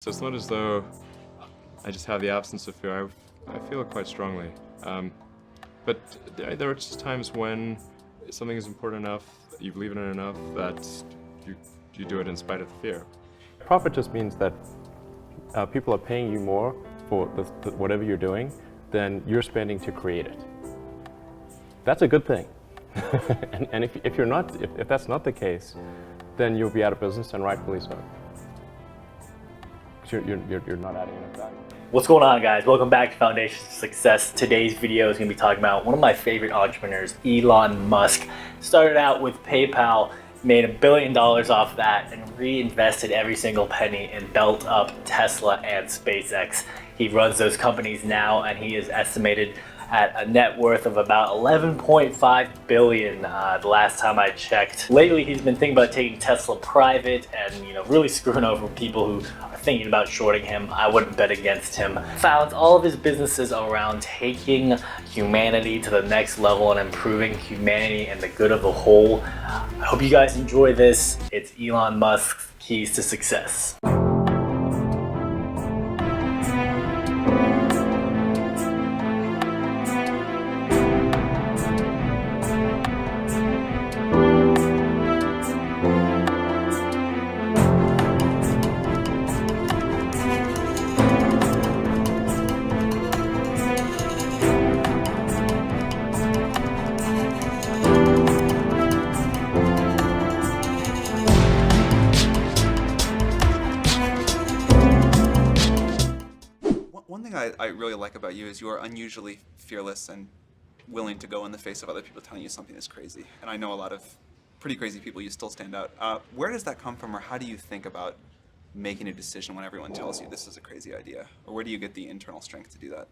So it's not as though I just have the absence of fear. I feel it quite strongly. But there are just times when something is important enough, you believe in it enough, that you do it in spite of the fear. Profit just means that people are paying you more for whatever you're doing than you're spending to create it. That's a good thing. and if that's not the case, then you'll be out of business, and rightfully so. You're not adding enough value. What's going on, guys? Welcome back to Foundations of Success. Today's video is going to be talking about one of my favorite entrepreneurs, Elon Musk. Started out with PayPal, made $1 billion off that, and reinvested every single penny and built up Tesla and SpaceX. He runs those companies now, and he is estimated at a net worth of about 11.5 billion the last time I checked. Lately, he's been thinking about taking Tesla private and really screwing over people who are thinking about shorting him. I wouldn't bet against him. Founds all of his businesses around taking humanity to the next level and improving humanity and the good of the whole. I hope you guys enjoy this. It's Elon Musk's Keys to Success. One thing I really like about you is you are unusually fearless and willing to go in the face of other people telling you something is crazy. And I know a lot of pretty crazy people, you still stand out. Where does that come from, or how do you think about making a decision when everyone tells you this is a crazy idea? Or where do you get the internal strength to do that?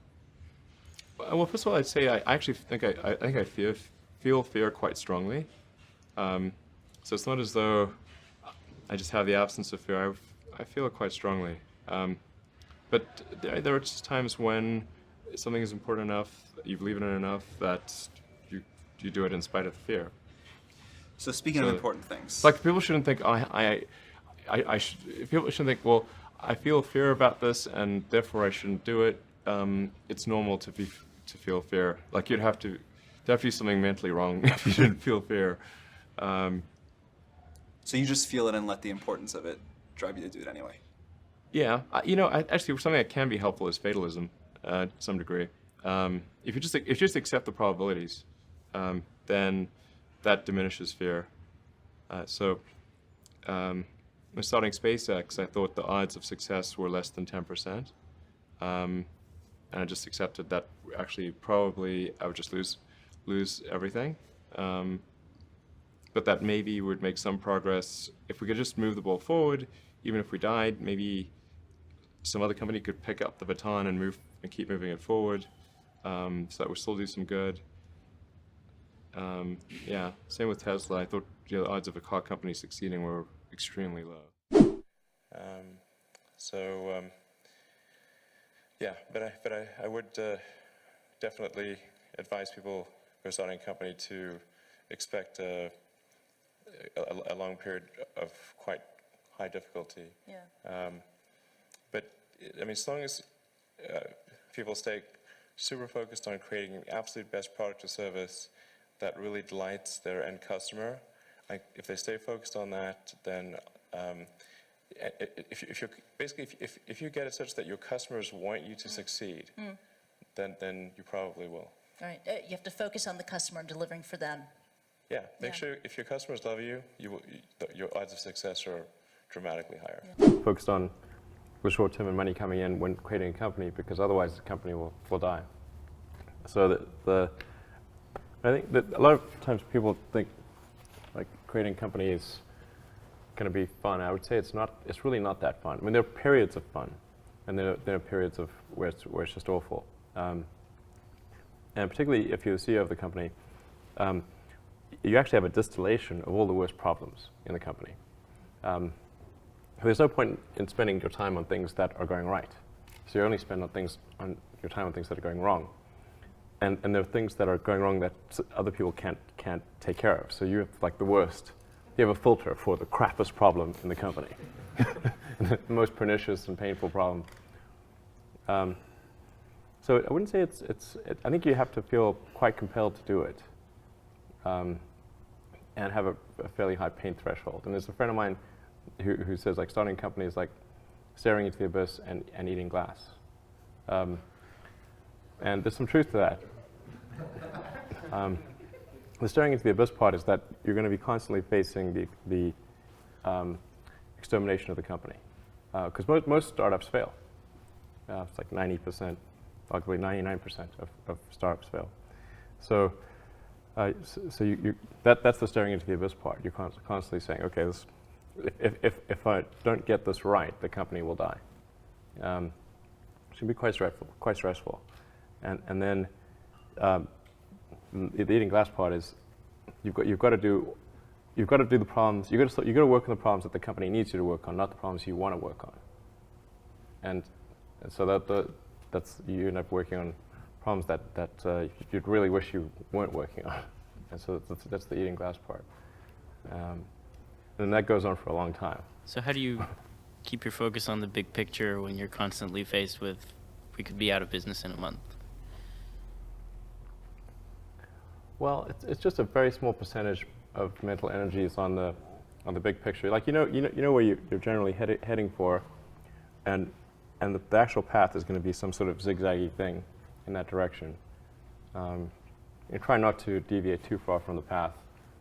Well, first of all, I'd say I actually think I feel fear quite strongly. So it's not as though I just have the absence of fear. I feel it quite strongly. But there are just times when something is important enough, you believe in it enough, that you do it in spite of the fear. So speaking of important things, like people shouldn't think people shouldn't think, well, I feel fear about this and therefore I shouldn't do it. It's normal to feel fear. Like you'd have to do something mentally wrong if you didn't feel fear. So you just feel it and let the importance of it drive you to do it anyway. Yeah, actually, something that can be helpful is fatalism, to some degree. If you just accept the probabilities, then that diminishes fear. When starting SpaceX, I thought the odds of success were less than 10%, and I just accepted that actually probably I would just lose everything. But that maybe would make some progress if we could just move the ball forward. Even if we died, maybe some other company could pick up the baton and keep moving it forward, so that would still do some good. Yeah, same with Tesla. I thought the odds of a car company succeeding were extremely low. Yeah, but I would definitely advise people who are starting a company to expect a long period of quite high difficulty. Yeah. But I mean, as long as people stay super focused on creating the absolute best product or service that really delights their end customer, if they stay focused on that, then if you get it such that your customers want you to succeed, then you probably will. All right. You have to focus on the customer and delivering for them. Yeah. Make sure if your customers love you, your odds of success are dramatically higher. Yeah. Focused on the short term and money coming in when creating a company, because otherwise the company will die. So I think that a lot of times people think like creating a company is going to be fun. I would say it's not. It's really not that fun. I mean, there are periods of fun, and there are periods of where it's just awful. And particularly if you're the CEO of the company, you actually have a distillation of all the worst problems in the company. There's no point in spending your time on things that are going right. So you only spend your time on things that are going wrong. And there are things that are going wrong that other people can't take care of. So you have like the worst. You have a filter for the crappiest problem in the company. the most pernicious and painful problem. So I wouldn't say I think you have to feel quite compelled to do it, and have a fairly high pain threshold. And there's a friend of mine who says like starting a company is like staring into the abyss and eating glass. And there's some truth to that. The staring into the abyss part is that you're going to be constantly facing the extermination of the company, because most startups fail. It's like 90%, arguably 99% of startups fail. So, that's the staring into the abyss part. You're constantly saying, okay, if I don't get this right, the company will die. It can be quite stressful. And then the eating glass part is you've got to do the problems. You've got to work on the problems that the company needs you to work on, not the problems you want to work on. And so that's you end up working on problems that you'd really wish you weren't working on. And so that's the eating glass part. And that goes on for a long time. So how do you keep your focus on the big picture when you're constantly faced with, we could be out of business in a month? Well, it's just a very small percentage of mental energy is on the big picture. Like you know where you're generally heading for, and the actual path is going to be some sort of zigzaggy thing in that direction. You try not to deviate too far from the path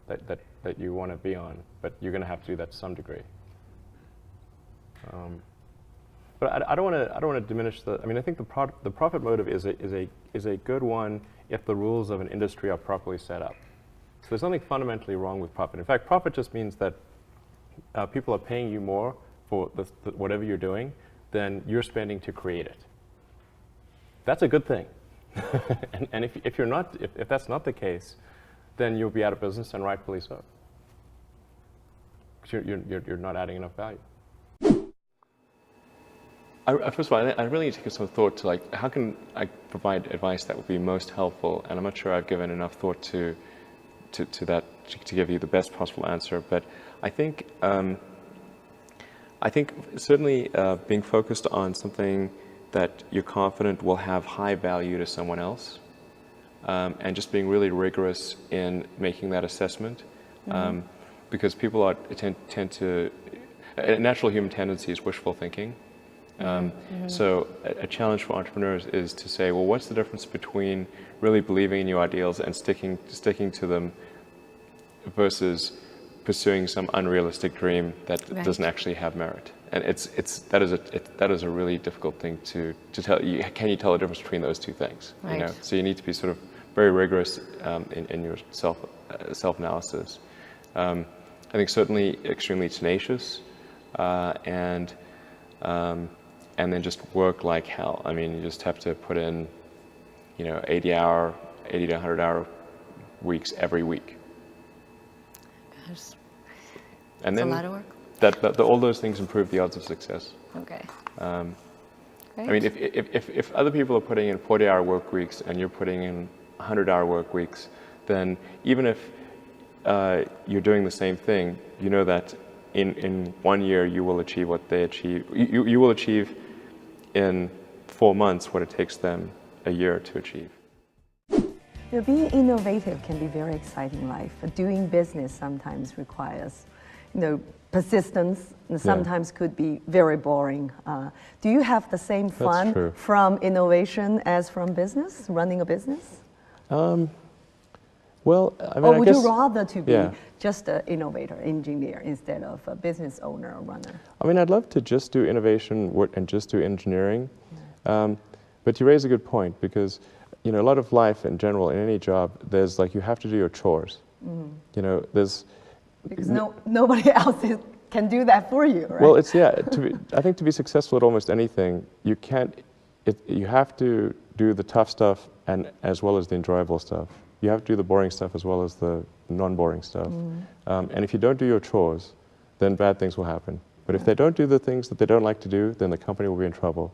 that you want to be on, but you're going to have to do that to some degree. But I don't want to diminish the. I mean, I think the profit motive is a good one if the rules of an industry are properly set up. So there's nothing fundamentally wrong with profit. In fact, profit just means that people are paying you more for whatever you're doing than you're spending to create it. That's a good thing. and if that's not the case, then you'll be out of business, and rightfully so. Because you're not adding enough value. First of all, I really need to give some thought to like how can I provide advice that would be most helpful, and I'm not sure I've given enough thought to that to give you the best possible answer. But I think certainly being focused on something that you're confident will have high value to someone else, and just being really rigorous in making that assessment, because people tend to a natural human tendency is wishful thinking. So a challenge for entrepreneurs is to say, well, what's the difference between really believing in your ideals and sticking to them versus pursuing some unrealistic dream that doesn't actually have merit? And that is a really difficult thing to tell. Can you tell the difference between those two things? Right. You know? So you need to be sort of very rigorous in your self-analysis. I think certainly extremely tenacious, and then just work like hell. I mean, you just have to put in, 80 to 100 hour weeks every week. Gosh, And that's then a lot of work. all those things improve the odds of success. Okay. I mean, if other people are putting in 40-hour work weeks and you're putting in 100-hour work weeks, then even if you're doing the same thing, you know that in 1 year you will achieve what they achieve. You will achieve in 4 months what it takes them a year to achieve. Being innovative can be very exciting in life. Doing business sometimes requires, persistence, and sometimes could be very boring. Do you have the same fun from innovation as from business, running a business? Well, I mean, or would I guess, you rather to be just an innovator, engineer, instead of a business owner or runner? I mean, I'd love to just do innovation and just do engineering. But you raise a good point, because a lot of life in general, in any job, there's like you have to do your chores. There's because nobody else can do that for you, right? Well, I think to be successful at almost anything, you have to do the tough stuff and as well as the enjoyable stuff. You have to do the boring stuff as well as the non-boring stuff. And if you don't do your chores, then bad things will happen. But if they don't do the things that they don't like to do, then the company will be in trouble.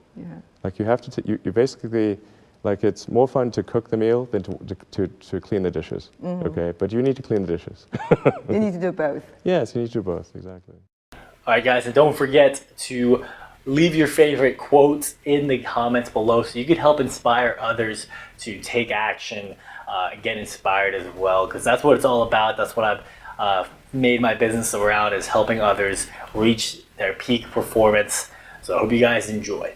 Like you have to, you basically, like it's more fun to cook the meal than to clean the dishes. Okay, but you need to clean the dishes. You need to do both. Yes, you need to do both, exactly. All right, guys, and don't forget to leave your favorite quotes in the comments below so you could help inspire others to take action and get inspired as well, because that's what it's all about. That's what I've made my business around, is helping others reach their peak performance. So I hope you guys enjoy.